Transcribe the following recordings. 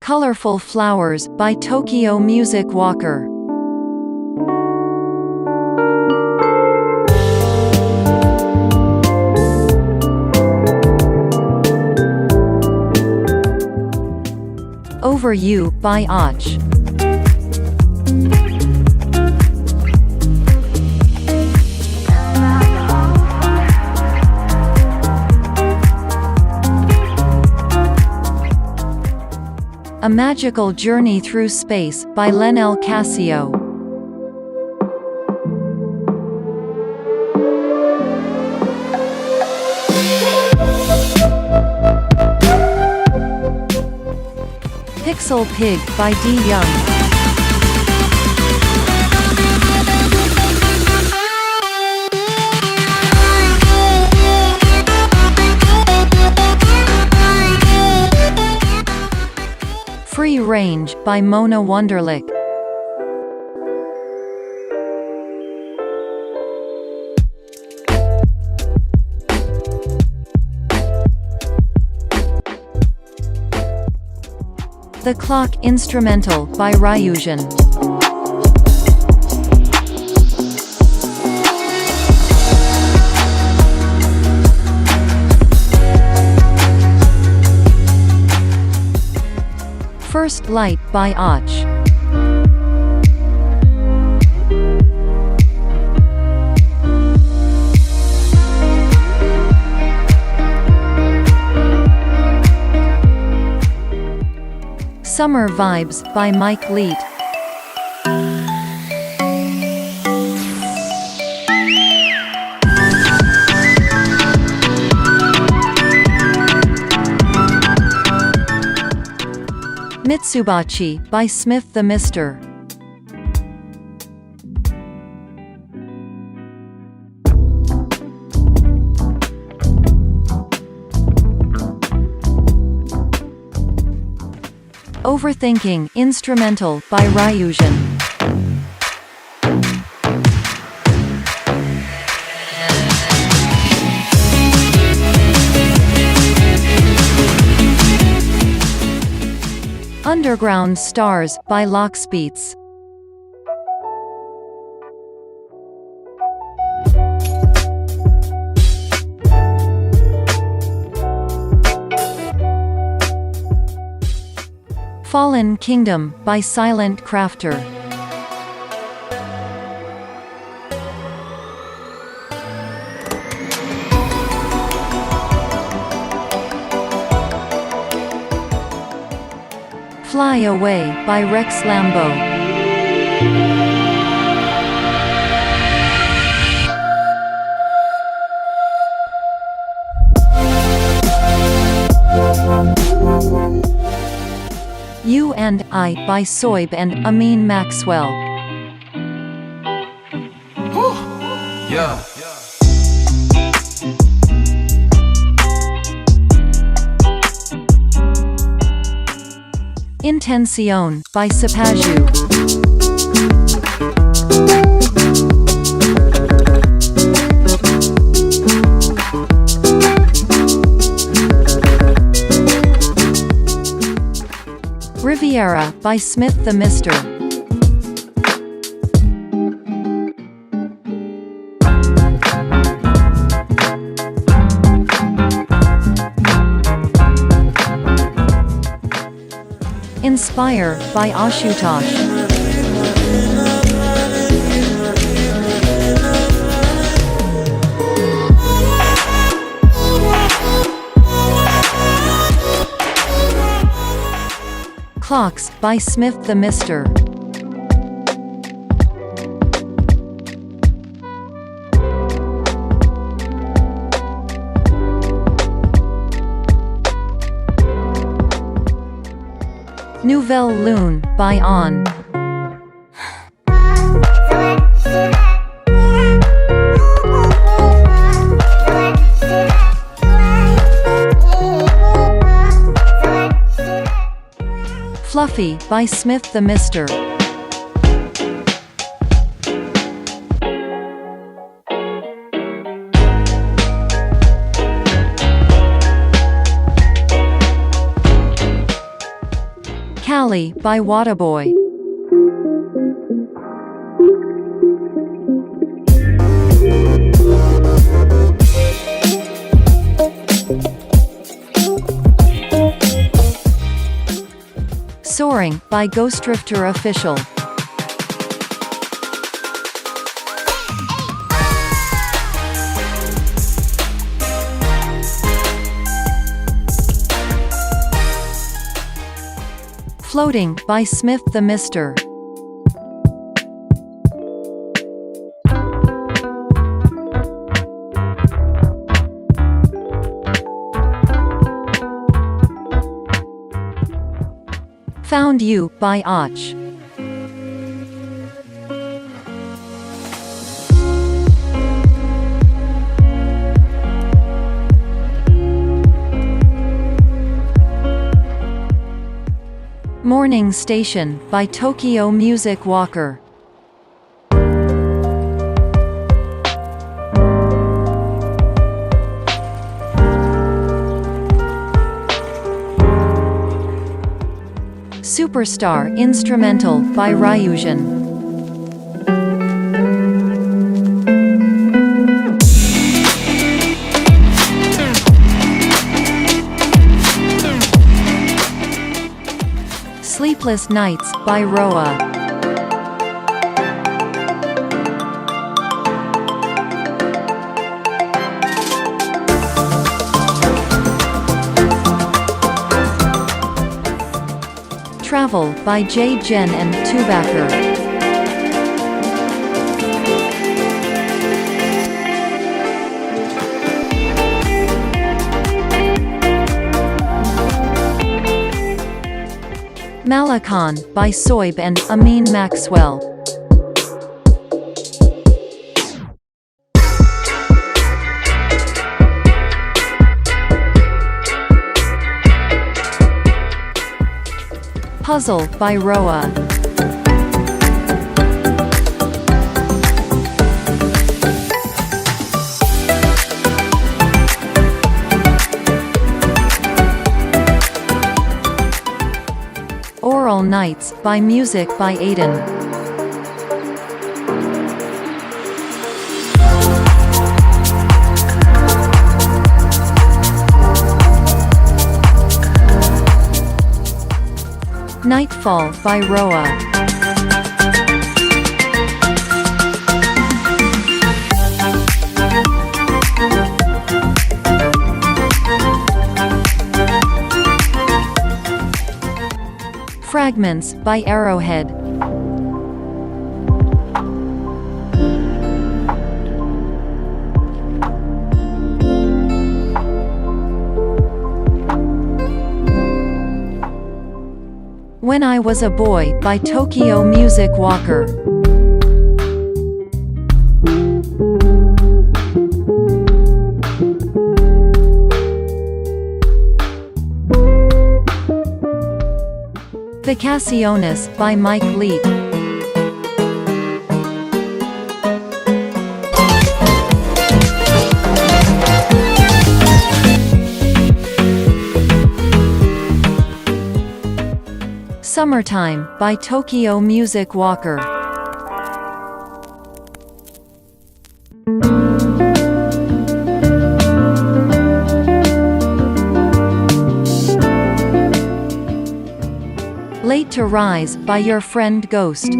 Colorful Flowers by Tokyo Music Walker. Over You by Och. A Magical Journey Through Space by Lenel Casio. Pixel Pig by D. Young. Free Range by Mona Wunderlich. The Clock Instrumental by Ryujin. First Light by Och. Summer Vibes by Mike Leet. Mitsubachi by Smith the Mister. Overthinking Instrumental by Ryujin. Underground Stars by Lockspeets. Fallen Kingdom by Silent Crafter. Fly Away by Rex Lambo. You and I by Soib and Amin Maxwell. Yeah. Intención by Sapaju. Riviera by Smith the Mister. Inspire by Ashutosh. Clocks by Smith the Mister. Nouvelle Lune by On. Fluffy by Smith the Mister. Sally by Waterboy. Soaring by Ghostdrifter Official. Floating by Smith the Mister. Found You by Och. Morning Station by Tokyo Music Walker. Superstar Instrumental by Ryujin. Sleepless Nights by Roa. Travel by J. Jen and Tubacker. Malakan by Soib and Amin Maxwell. Puzzle by Roa. Oral Nights by Music by Aiden. Nightfall by Roa. Fragments by Arrowhead. When I Was a Boy by Tokyo Music Walker. Vacaciones by Mike Leet. Summertime by Tokyo Music Walker. Late to Rise by Your Friend Ghost.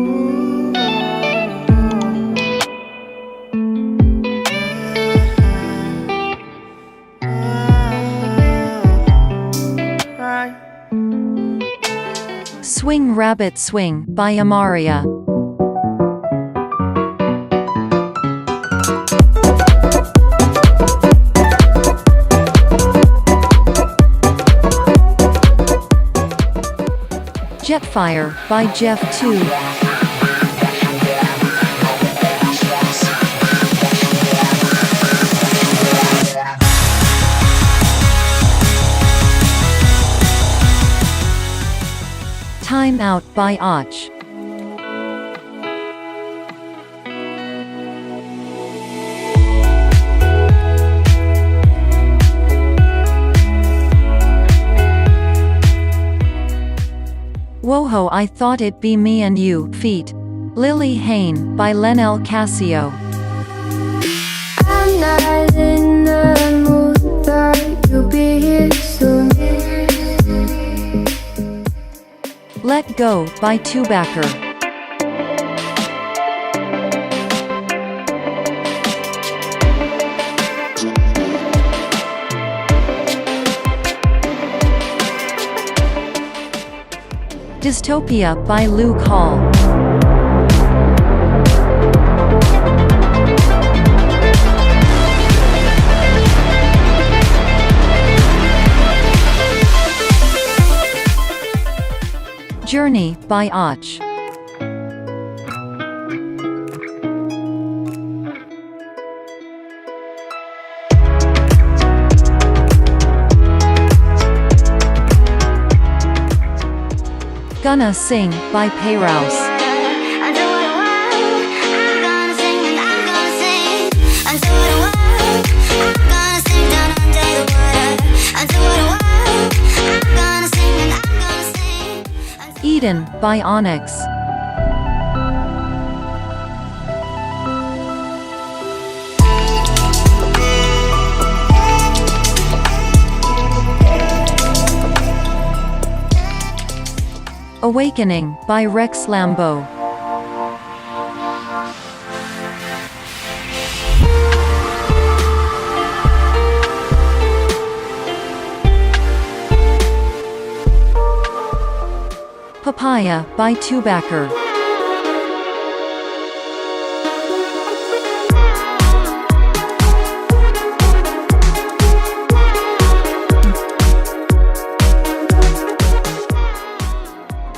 Swing Rabbit Swing by Amaria. Jetfire by Jeff 2. Time Out by Och. Soho I thought it be me and you, feet. Lily Hain, by Lenel Casio. I'm not in the mood, thought you'd be here soon. Let Go, by Tubacker. Dystopia, by Luke Hall. Journey, by Och. Gonna Sing, by Payrouse. Eden, by Onyx. Awakening, by Rex Lambeau. Papaya, by Tubacker.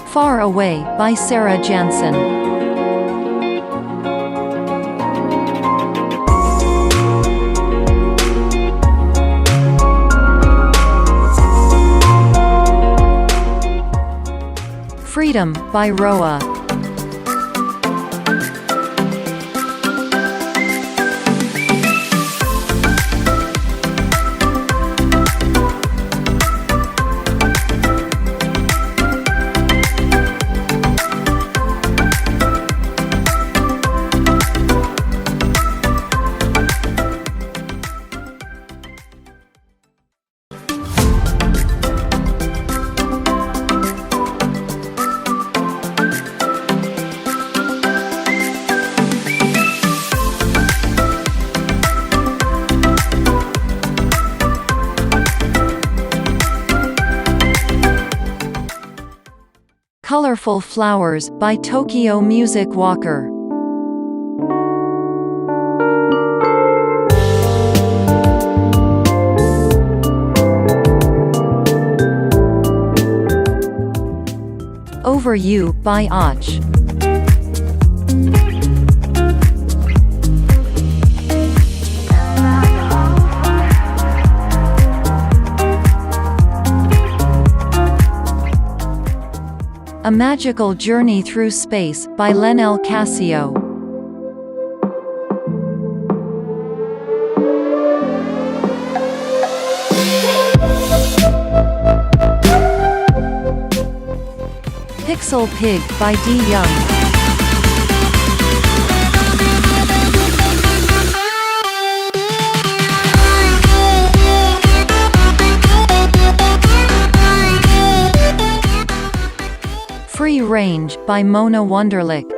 Far Away, by Sarah Jansen. Freedom, by Roa. Colorful Flowers, by Tokyo Music Walker. Over You, by Och. A Magical Journey Through Space, by Lenel Casio. Pixel Pig, by D. Young. Free Range, by Mona Wunderlich.